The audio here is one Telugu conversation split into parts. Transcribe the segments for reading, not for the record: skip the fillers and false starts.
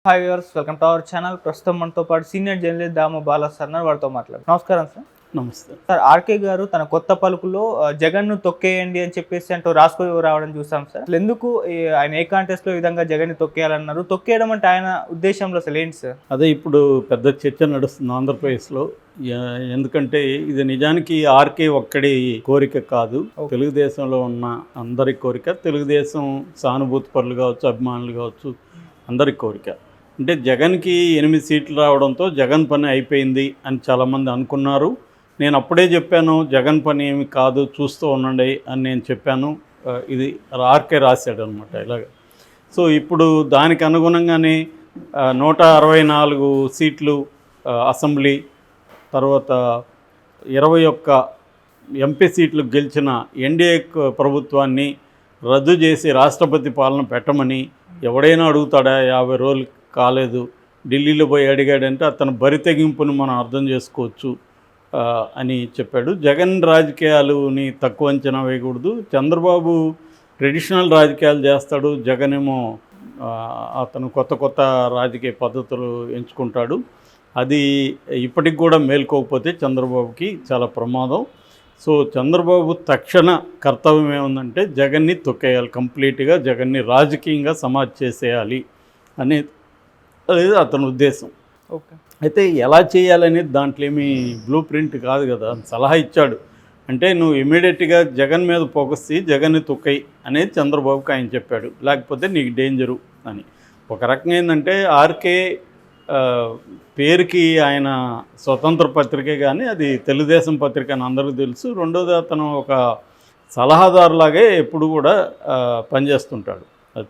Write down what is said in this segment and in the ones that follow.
Hi viewers, welcome to our channel. ప్రస్తుతం మనతో పాటు సీనియర్ జర్నలిస్ట్ దాము బాలా సార్ వారితో మాట్లాడు. నమస్కారం సార్. నమస్తే సార్, ఆర్కే గారు తన కొత్త పలుకులో జగన్ను తొక్కేయండి అని చెప్పేసి అంటూ రాసుకు రావడం చూసాం సార్. అసలు ఎందుకు ఆయన ఏ కాంటెస్ట్ లో ఈ విధంగా జగన్ని తొక్కేయాలన్నారు? తొక్కేయడం అంటే ఆయన ఉద్దేశంలో అసలు ఏంటి సార్? అదే ఇప్పుడు పెద్ద చర్చ నడుస్తుంది ఆంధ్రప్రదేశ్లో. ఎందుకంటే ఇది నిజానికి ఆర్కే ఒక్కడి కోరిక కాదు, తెలుగుదేశంలో ఉన్న అందరి కోరిక. తెలుగుదేశం సానుభూతి పరులు కావచ్చు, అభిమానులు కావచ్చు, అందరి కోరిక. అంటే జగన్కి 8 సీట్లు రావడంతో జగన్ పని అయిపోయింది అని చాలామంది అనుకున్నారు. నేను అప్పుడే చెప్పాను, జగన్ పని ఏమి కాదు, చూస్తూ ఉండండి అని నేను చెప్పాను. ఇది ఆర్కే రాశాడు అనమాట ఇలాగ. సో ఇప్పుడు దానికి అనుగుణంగానే 164 సీట్లు అసెంబ్లీ, తర్వాత 21 ఎంపీ సీట్లు గెలిచిన ఎన్డీఏ ప్రభుత్వాన్ని రద్దు చేసి రాష్ట్రపతి పాలన పెట్టమని ఎవడైనా అడుగుతాడా? 50 రోజులు కాలేదు, ఢిల్లీలో పోయి అడిగాడంటే అతను బరి తెగింపును మనం అర్థం చేసుకోవచ్చు అని చెప్పాడు. జగన్ రాజకీయాలని తక్కువ అంచనా వేయకూడదు. చంద్రబాబు ట్రెడిషనల్ రాజకీయాలు చేస్తాడు, జగన్ ఏమో అతను కొత్త కొత్త రాజకీయ పద్ధతులు ఎంచుకుంటాడు. అది ఇప్పటికి కూడా మేల్కోకపోతే చంద్రబాబుకి చాలా ప్రమాదం. సో చంద్రబాబు తక్షణ కర్తవ్యం ఏముందంటే జగన్ని తొక్కేయాలి, కంప్లీట్గా జగన్ని రాజకీయంగా సమాజ్ చేసేయాలి అనేది అతని ఉద్దేశం. ఓకే, అయితే ఎలా చేయాలనేది దాంట్లో ఏమీ బ్లూ ప్రింట్ కాదు కదా, సలహా ఇచ్చాడు. అంటే నువ్వు ఇమీడియట్గా జగన్ మీద ఫోకస్ చేయి, జగన్ని తొక్కయి అనేది చంద్రబాబుకి ఆయన చెప్పాడు, లేకపోతే నీకు డేంజరు అని. ఒక రకంగా ఏంటంటే ఆర్కే పేరుకి ఆయన స్వతంత్ర పత్రికే కానీ అది తెలుగుదేశం పత్రిక అని అందరికీ తెలుసు. రెండోది అతను ఒక సలహాదారులాగే ఎప్పుడు కూడా పనిచేస్తుంటాడు.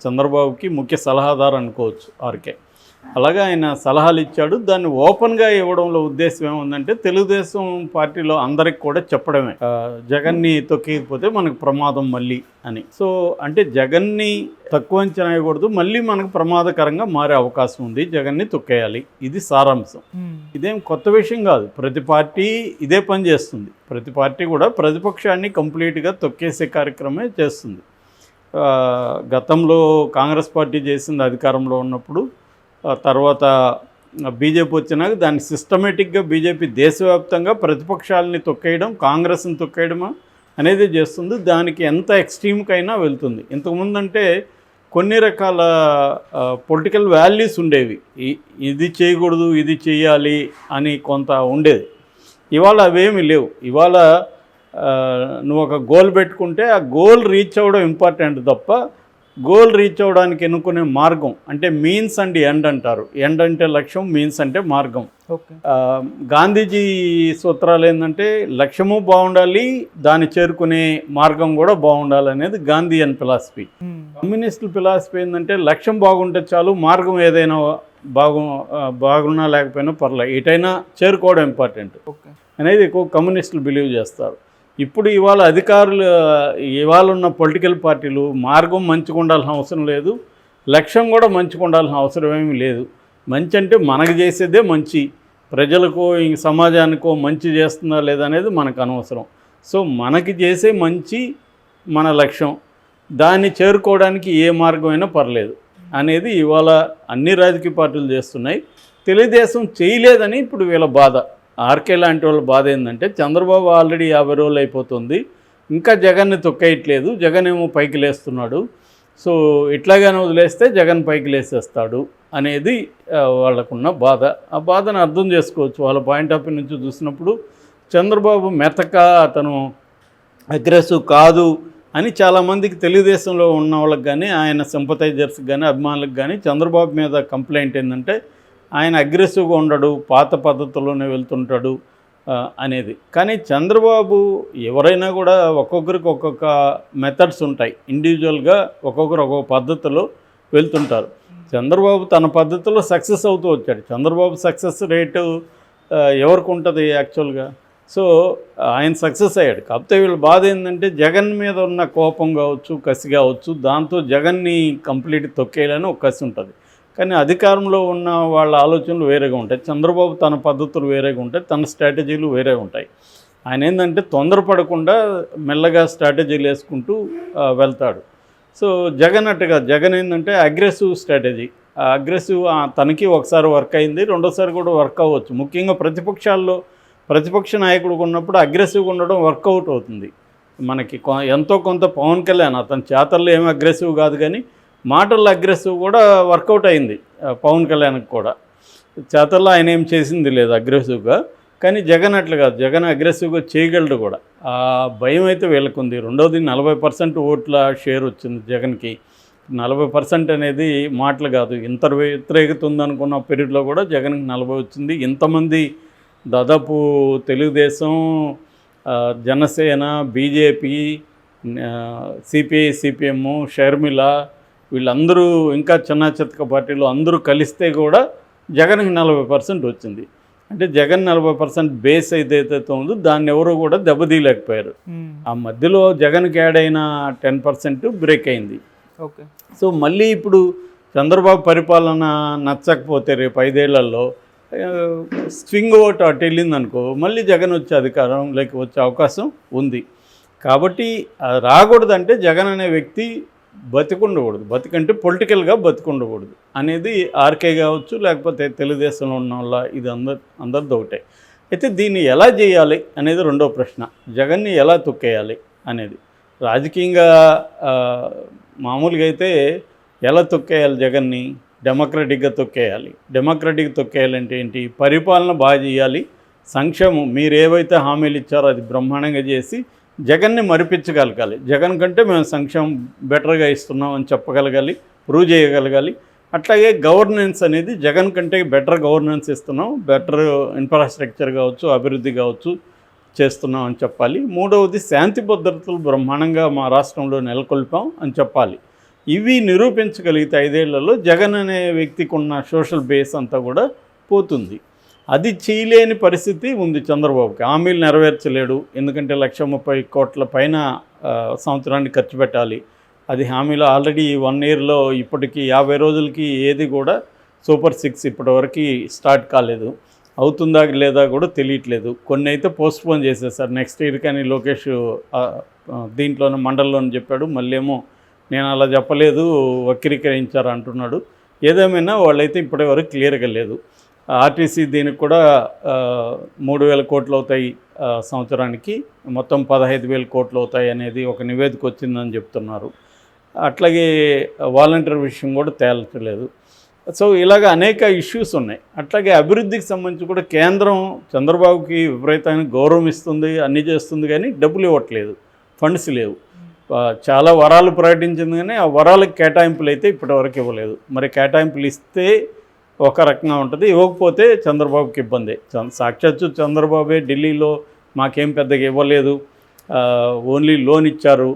చంద్రబాబుకి ముఖ్య సలహాదారు అనుకోవచ్చు ఆర్కే. అలాగే ఆయన సలహాలు ఇచ్చాడు. దాన్ని ఓపెన్గా ఇవ్వడంలో ఉద్దేశం ఏముందంటే తెలుగుదేశం పార్టీలో అందరికి కూడా చెప్పడమే, జగన్ని తొక్కేయకపోతే మనకు ప్రమాదం మళ్ళీ అని. సో అంటే జగన్ని తక్కువ అంచనా వేయకూడదు, మళ్ళీ మనకు ప్రమాదకరంగా మారే అవకాశం ఉంది, జగన్ని తొక్కేయాలి. ఇది సారాంశం. ఇదేం కొత్త విషయం కాదు, ప్రతి పార్టీ ఇదే పని చేస్తుంది. ప్రతి పార్టీ కూడా ప్రతిపక్షాన్ని కంప్లీట్గా తొక్కేసే కార్యక్రమే చేస్తుంది. గతంలో కాంగ్రెస్ పార్టీ చేసింది అధికారంలో ఉన్నప్పుడు. తర్వాత బీజేపీ వచ్చినాక దాన్ని సిస్టమేటిక్గా బీజేపీ దేశవ్యాప్తంగా ప్రతిపక్షాలని తొక్కేయడం, కాంగ్రెస్ని తొక్కేయడం అనేది చేస్తుంది. దానికి ఎంత ఎక్స్ట్రీమ్కైనా వెళ్తుంది. ఇంతకుముందు అంటే కొన్ని రకాల పొలిటికల్ వాల్యూస్ ఉండేవి, ఇది చేయకూడదు ఇది చేయాలి అని కొంత ఉండేది. ఇవాళ అవేమీ లేవు. ఇవాళ నువ్వు ఒక గోల్ పెట్టుకుంటే ఆ గోల్ రీచ్ అవ్వడం ఇంపార్టెంట్ తప్ప గోల్ రీచ్ అవ్వడానికి ఎన్నుకునే మార్గం అంటే మీన్స్ అండ్ ఎండ్ అంటారు. ఎండ్ అంటే లక్ష్యం, మీన్స్ అంటే మార్గం. గాంధీజీ సూత్రాలు ఏంటంటే లక్ష్యము బాగుండాలి, దాన్ని చేరుకునే మార్గం కూడా బాగుండాలి అనేది గాంధీయన్ ఫిలాసఫీ. కమ్యూనిస్టుల ఫిలాసఫీ ఏంటంటే లక్ష్యం బాగుంటే చాలు, మార్గం ఏదైనా బాగున్నా లేకపోయినా పర్లేదు, ఎటైనా చేరుకోవడం ఇంపార్టెంట్ అనేది ఎక్కువ కమ్యూనిస్టులు బిలీవ్ చేస్తారు. ఇప్పుడు ఇవాళ అధికారులు, ఇవాళ ఉన్న పొలిటికల్ పార్టీలు మార్గం మంచిగా ఉండాల్సిన అవసరం లేదు, లక్ష్యం కూడా మంచిగా ఉండాల్సిన అవసరం ఏమీ లేదు. మంచి అంటే మనకు చేసేదే మంచి, ప్రజలకు ఇంక సమాజానికో మంచి చేస్తుందా లేదా అనేది మనకు అనవసరం. సో మనకి చేసే మంచి మన లక్ష్యం, దాన్ని చేరుకోవడానికి ఏ మార్గమైనా పర్లేదు అనేది ఇవాళ అన్ని రాజకీయ పార్టీలు చేస్తున్నాయి. తెలుగుదేశం చేయలేదని ఇప్పుడు వీళ్ళ బాధ. ఆర్కే లాంటి వాళ్ళ బాధ ఏంటంటే చంద్రబాబు ఆల్రెడీ 50 రోజులు అయిపోతుంది, ఇంకా జగన్ని తొక్కేయట్లేదు, జగన్ ఏమో పైకి లేస్తున్నాడు, సో ఇట్లాగానే వదిలేస్తే జగన్ పైకి లేసేస్తాడు అనేది వాళ్ళకున్న బాధ. ఆ బాధను అర్థం చేసుకోవచ్చు. వాళ్ళ పాయింట్ ఆఫ్ వ్యూ నుంచి చూసినప్పుడు చంద్రబాబు మెతక, అతను అగ్రెసివ్ కాదు అని చాలామందికి తెలుగుదేశంలో ఉన్న వాళ్ళకి కానీ ఆయన సింపథైజర్స్కి కానీ అభిమానులకు కానీ చంద్రబాబు మీద కంప్లైంట్ ఏంటంటే ఆయన అగ్రెసివ్గా ఉండడు, పాత పద్ధతుల్లోనే వెళ్తుంటాడు అనేది. కానీ చంద్రబాబు ఎవరైనా కూడా ఒక్కొక్కరికి ఒక్కొక్క మెథడ్స్ ఉంటాయి, ఇండివిజువల్గా ఒక్కొక్కరు ఒక్కొక్క పద్ధతిలో వెళ్తుంటారు. చంద్రబాబు తన పద్ధతిలో సక్సెస్ అవుతూ వచ్చాడు. చంద్రబాబు సక్సెస్ రేటు ఎవరికి ఉంటుంది యాక్చువల్గా? సో ఆయన సక్సెస్ అయ్యాడు. కాకపోతే వీళ్ళ బాధ ఏంటంటే జగన్ మీద ఉన్న కోపం కావచ్చు, కసి కావచ్చు, దాంతో జగన్ని కంప్లీట్ తొక్కేయాలని ఒక కసి ఉంటుంది. కానీ అధికారంలో ఉన్న వాళ్ళ ఆలోచనలు వేరేగా ఉంటాయి, చంద్రబాబు తన పద్ధతులు వేరేగా ఉంటాయి, తన స్ట్రాటజీలు వేరేగా ఉంటాయి. ఆయన ఏంటంటే తొందరపడకుండా మెల్లగా స్ట్రాటజీలు వేసుకుంటూ వెళ్తాడు. సో జగన్ అట్టుగా, జగన్ ఏంటంటే అగ్రెసివ్ స్ట్రాటజీ, అగ్రెసివ్ తనకి ఒకసారి వర్క్ అయింది, రెండోసారి కూడా వర్క్ అవ్వచ్చు. ముఖ్యంగా ప్రతిపక్ష నాయకుడికి ఉన్నప్పుడు అగ్రెసివ్గా ఉండడం వర్కౌట్ అవుతుంది. మనకి ఎంతో కొంత పవన్ కళ్యాణ్ అతని చేతల్లో ఏమి అగ్రెసివ్ కాదు, కానీ మాటల్లో అగ్రెసివ్ కూడా వర్కౌట్ అయింది పవన్ కళ్యాణ్కి కూడా. చేతల్లో ఆయన ఏం చేసింది లేదు అగ్రెసివ్గా, కానీ జగన్ అట్లా కాదు, జగన్ అగ్రెసివ్గా చేయగలడు కూడా. ఆ భయం అయితే వీళ్ళకుంది. రెండోది 40% ఓట్ల షేర్ వచ్చింది జగన్కి. 40% అనేది మాటలు కాదు, ఇంత వ్యతిరేకత ఉందనుకున్న పీరియడ్లో కూడా జగన్కి 40 వచ్చింది. ఇంతమంది దాదాపు Telugu Desam, Janasena, BJP, CPI, CPM, Sharmila, వీళ్ళందరూ ఇంకా చిన్న చితక పార్టీలు అందరూ కలిస్తే కూడా జగన్కి 40% వచ్చింది. అంటే జగన్ 40% బేస్ ఏదైతే ఉందో దాన్ని ఎవరు కూడా దెబ్బతీయలేకపోయారు. ఆ మధ్యలో జగన్కి యాడ్ అయిన 10% బ్రేక్ అయింది. ఓకే. సో మళ్ళీ ఇప్పుడు చంద్రబాబు పరిపాలన నచ్చకపోతే రేపు 5 ఏళ్లలో స్వింగ్ ఓట్ అటు వెళ్ళింది అనుకో, మళ్ళీ జగన్ వచ్చే అధికారం లేక వచ్చే అవకాశం ఉంది. కాబట్టి రాకూడదంటే జగన్ అనే వ్యక్తి బతికుండకూడదు, బతికంటే పొలిటికల్గా బతికుండకూడదు అనేది ఆర్కే కావచ్చు, లేకపోతే తెలుగుదేశంలో ఉన్న వాళ్ళ ఇది అందరిది ఒకటే. అయితే దీన్ని ఎలా చేయాలి అనేది రెండో ప్రశ్న. జగన్ని ఎలా తొక్కేయాలి అనేది రాజకీయంగా మామూలుగా అయితే ఎలా తొక్కేయాలి జగన్ని? డెమోక్రటిక్గా తొక్కేయాలి. డెమోక్రటిక్గా తొక్కేయాలంటే ఏంటి? పరిపాలన బాగా చేయాలి, సంక్షేమం మీరు ఏవైతే హామీలు ఇచ్చారో అది బ్రహ్మాండంగా చేసి జగన్ని మరిపించగలగాలి. జగన్ కంటే మేము సంక్షేమం బెటర్గా ఇస్తున్నాం అని చెప్పగలగాలి, ప్రూవ్ చేయగలగాలి. అట్లాగే గవర్నెన్స్ అనేది జగన్ కంటే బెటర్ గవర్నెన్స్ ఇస్తున్నాం, బెటర్ ఇన్ఫ్రాస్ట్రక్చర్ కావచ్చు, అభివృద్ధి కావచ్చు చేస్తున్నాం అని చెప్పాలి. మూడవది శాంతి భద్రతలు బ్రహ్మాండంగా మా రాష్ట్రంలో నెలకొల్పాం అని చెప్పాలి. ఇవి నిరూపించగలిగితే 5 ఏళ్లలో జగన్ అనే వ్యక్తికి ఉన్న సోషల్ బేస్ అంతా కూడా పోతుంది. అది చేయలేని పరిస్థితి ఉంది చంద్రబాబుకి. హామీలు నెరవేర్చలేడు, ఎందుకంటే 130 కోట్ల పైన సంవత్సరానికి ఖర్చు పెట్టాలి. అది హామీలో ఆల్రెడీ 1 ఇయర్లో ఇప్పటికీ 50 రోజులకి ఏది కూడా సూపర్ 6 ఇప్పటివరకు స్టార్ట్ కాలేదు. అవుతుందా లేదా కూడా తెలియట్లేదు. కొన్ని అయితే పోస్ట్పోన్ చేసేసారు నెక్స్ట్ ఇయర్, కానీ లోకేష్ దీంట్లోనే మండలంలోనే చెప్పాడు. మళ్ళీ ఏమో నేను అలా చెప్పలేదు, వక్రీకరించారు అంటున్నాడు. ఏదేమైనా వాళ్ళైతే ఇప్పటివరకు క్లియర్గా లేదు. ఆర్టీసీ దీనికి కూడా 3,000 కోట్లు అవుతాయి సంవత్సరానికి, మొత్తం 15,000 కోట్లు అవుతాయి అనేది ఒక నివేదిక వచ్చిందని చెప్తున్నారు. అట్లాగే వాలంటీర్ విషయం కూడా తేల్చలేదు. సో ఇలాగ అనేక ఇష్యూస్ ఉన్నాయి. అట్లాగే అభివృద్ధికి సంబంధించి కూడా కేంద్రం చంద్రబాబుకి విపరీతమైన గౌరవం ఇస్తుంది, అన్నీ చేస్తుంది, కానీ డబ్బులు ఇవ్వట్లేదు, ఫండ్స్ లేవు. చాలా వరాలు ప్రకటించింది, కానీ ఆ వరాలకు కేటాయింపులు అయితే ఇప్పటివరకు ఇవ్వలేదు. మరి కేటాయింపులు ఇస్తే ఒక రకంగా ఉంటుంది, ఇవ్వకపోతే చంద్రబాబుకి ఇబ్బంది. సాక్షాత్తు చంద్రబాబే ఢిల్లీలో మాకేం పెద్దగా ఇవ్వలేదు, ఓన్లీ లోన్ ఇచ్చారు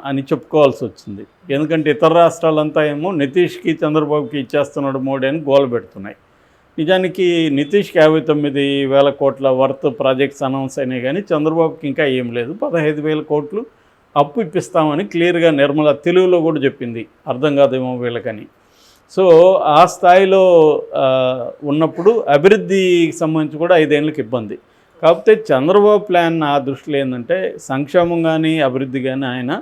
అని చెప్పుకోవాల్సి వచ్చింది. ఎందుకంటే ఇతర రాష్ట్రాలంతా ఏమో నితీష్కి చంద్రబాబుకి ఇచ్చేస్తున్నాడు మోడీ అని గోల పెడుతున్నాయి. నిజానికి నితీష్కి 59,000 కోట్ల వర్త్ ప్రాజెక్ట్స్ అనౌన్స్ అయినాయి, కానీ చంద్రబాబుకి ఇంకా ఏం లేదు. 15,000 కోట్లు అప్పు ఇప్పిస్తామని క్లియర్గా నిర్మల తెలుగులో కూడా చెప్పింది, అర్థం కాదేమో వీళ్ళకని. సో ఆ స్థాయిలో ఉన్నప్పుడు అభివృద్ధికి సంబంధించి కూడా 5 ఏళ్ళకి ఇబ్బంది. కాకపోతే చంద్రబాబు ప్లాన్ నా దృష్టిలో ఏంటంటే సంక్షేమం కానీ అభివృద్ధి కానీ ఆయన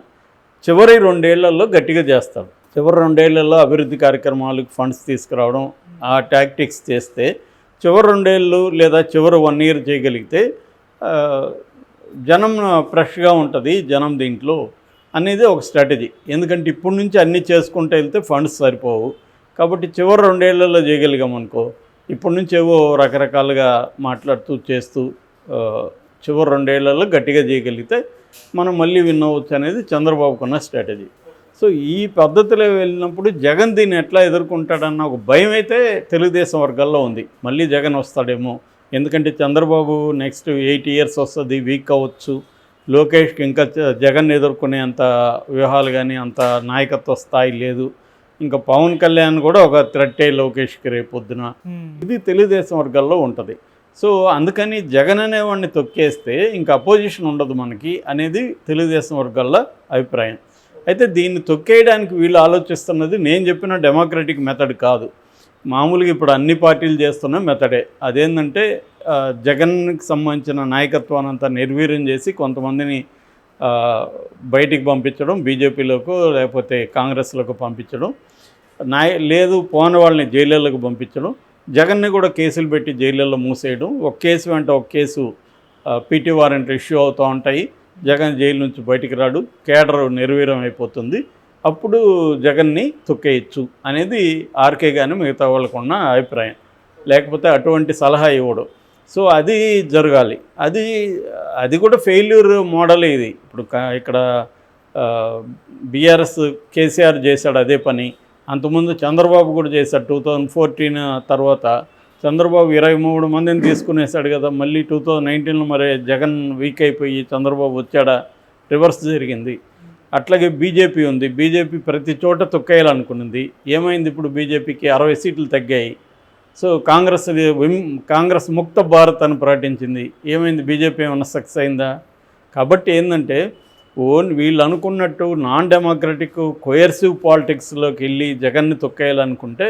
చివరి 2 ఏళ్లలో గట్టిగా చేస్తాడు. చివరి 2 ఏళ్లలో అభివృద్ధి కార్యక్రమాలకు ఫండ్స్ తీసుకురావడం, ఆ టాక్టిక్స్ చేస్తే చివరి 2 ఏళ్ళు లేదా చివరి 1 ఇయర్ చేయగలిగితే జనం ఫ్రెష్గా ఉంటుంది, జనం దీంట్లో అనేది ఒక స్ట్రాటజీ. ఎందుకంటే ఇప్పటి నుంచి అన్నీ చేసుకుంటూ వెళ్తే ఫండ్స్ సరిపోవు. కాబట్టి చివరి 2 ఏళ్లలో చేయగలిగామనుకో, ఇప్పటి నుంచి ఏవో రకరకాలుగా మాట్లాడుతూ చేస్తూ చివరి 2 ఏళ్లలో గట్టిగా చేయగలిగితే మనం మళ్ళీ విన్ అవ్వచ్చు అనేది చంద్రబాబుకున్న స్ట్రాటజీ. సో ఈ పద్ధతిలో వెళ్ళినప్పుడు జగన్ దీన్ని ఎట్లా ఎదుర్కొంటాడన్న ఒక భయం అయితే తెలుగుదేశం వర్గాల్లో ఉంది. మళ్ళీ జగన్ వస్తాడేమో, ఎందుకంటే చంద్రబాబు నెక్స్ట్ 8 ఇయర్స్ వస్తుంది, వీక్ అవ్వచ్చు. లోకేష్కి ఇంకా జగన్ ఎదుర్కొనే అంత వ్యూహాలు కానీ అంత నాయకత్వ స్థాయి లేదు. ఇంకా పవన్ కళ్యాణ్ కూడా ఒక థ్రెట్టే లోకేష్కి రేపొద్దున, ఇది తెలుగుదేశం వర్గాల్లో ఉంటుంది. సో అందుకని జగన్ అనేవాడిని తొక్కేస్తే ఇంకా అపోజిషన్ ఉండదు మనకి అనేది తెలుగుదేశం వర్గాల అభిప్రాయం. అయితే దీన్ని తొక్కేయడానికి వీళ్ళు ఆలోచిస్తున్నది నేను చెప్పిన డెమోక్రటిక్ మెథడ్ కాదు, మామూలుగా ఇప్పుడు అన్ని పార్టీలు చేస్తున్న మెథడే. అదేంటంటే జగన్కి సంబంధించిన నాయకత్వాన్ని అంతా నిర్వీర్యం చేసి కొంతమందిని బయటికి పంపించడం, బీజేపీలోకి లేకపోతే కాంగ్రెస్లోకి పంపించడం, లేదు పోని వాళ్ళని జైళ్ళకు పంపించడం, జగన్ని కూడా కేసులు పెట్టి జైళ్ళల్లో మూసేయడం, ఒక కేసు వెంట ఒక కేసు పీటీ వారెంట్ ఇష్యూ అవుతూ ఉంటాయి, జగన్ జైలు నుంచి బయటికి రాడు, కేడర్ నిర్వీర్యం అయిపోతుంది, అప్పుడు జగన్ని తొక్కేయచ్చు అనేది ఆర్కే కానీ మిగతా వాళ్ళకు ఉన్న అభిప్రాయం. లేకపోతే అటువంటి సలహా ఇవ్వడు. సో అది జరగాలి. అది కూడా ఫెయిల్యూర్ మోడల్ ఇది. ఇప్పుడు ఇక్కడ బీఆర్ఎస్ కేసీఆర్ చేశాడు అదే పని, అంతకుముందు చంద్రబాబు కూడా చేశాడు. 2014 తర్వాత చంద్రబాబు 23 మందిని తీసుకునేసాడు కదా. మళ్ళీ 2019లో మరి జగన్ వీక్ అయిపోయి చంద్రబాబు వచ్చాడా, రివర్స్ జరిగింది. అట్లాగే బీజేపీ ఉంది. బీజేపీ ప్రతి చోట తొక్కేయాలనుకున్నది. ఏమైంది? ఇప్పుడు బీజేపీకి 60 సీట్లు తగ్గాయి. సో కాంగ్రెస్ ముక్త భారత్ అని ప్రకటించింది. ఏమైంది? బీజేపీ ఏమన్నా సక్సెస్ అయిందా? కాబట్టి ఏంటంటే వీళ్ళు అనుకున్నట్టు నాన్ డెమోక్రటిక్ కోయర్సివ్ పాలిటిక్స్లోకి వెళ్ళి జగన్ని తొక్కేయాలనుకుంటే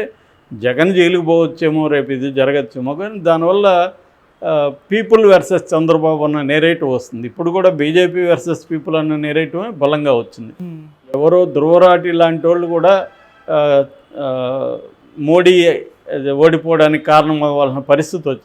జగన్ జైలుకు పోవచ్చేమో, రేపు ఇది జరగచ్చేమో. కానీ దానివల్ల పీపుల్ వర్సెస్ చంద్రబాబు అన్న నేరేటివ్ వస్తుంది. ఇప్పుడు కూడా బీజేపీ వర్సెస్ పీపుల్ అన్న నేరేటివ్ బలంగా వచ్చింది. ఎవరో ధ్రువరాటి లాంటి వాళ్ళు కూడా మోడీ ఓడిపోవడానికి కారణం అవ్వాల్సిన పరిస్థితి వచ్చింది.